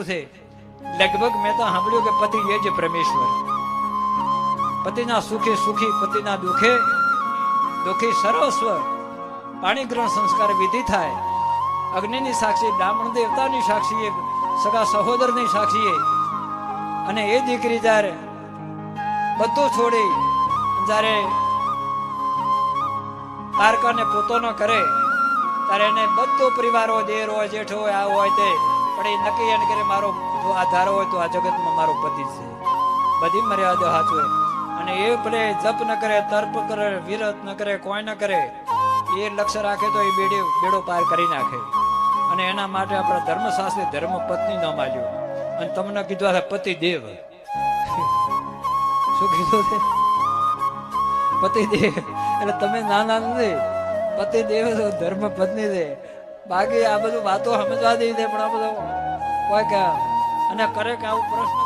છે લગભગ મેં તો સાંભળ્યું કે પતિ એ જ પરમેશ્વર. પતિના સુખે સુખી, પતિના દુખે દુખી સર્વસ્વ. પાણી ગ્રહણ સંસ્કાર વિધિ થાય, અગ્નિની સાક્ષી, બ્રાહ્મણ દેવતાની સાક્ષીએ, સગા સહોદરની સાક્ષીએ. અને એ દીકરી જ્યારે બધું છોડી જ્યારે તારકાને પોતાનો કરે ત્યારે એને બધો પરિવાર હોય, દેર હોય, જેઠ હોય, આ હોય તે, પણ એ નક્કી એને કરે મારો જો આધાર હોય તો આ જગતમાં મારો પતિ છે. બધી મર્યાદા સાચવે. અને એ ભલે જપ ન કરે, તર્પ કરે, વિરત ન કરે, કોઈ ન કરે, એ લક્ષ્ય રાખે તો એ બેડો પાર કરી નાખે. અને એના માટે આપણા ધર્મશાસ્ત્રી ધર્મ પત્ની ન માલ્યો. અને તમને કીધું આ પતિ દેવ. શું કીધું છે? પતિ દેવ. એટલે તમે નાના નથી, પતિ દેવ ધર્મ પત્ની છે. બાકી આ બધું વાતો સમજવા દઈ દે, પણ આ બધું કોઈ કે અને કરે કે આવું પ્રશ્ન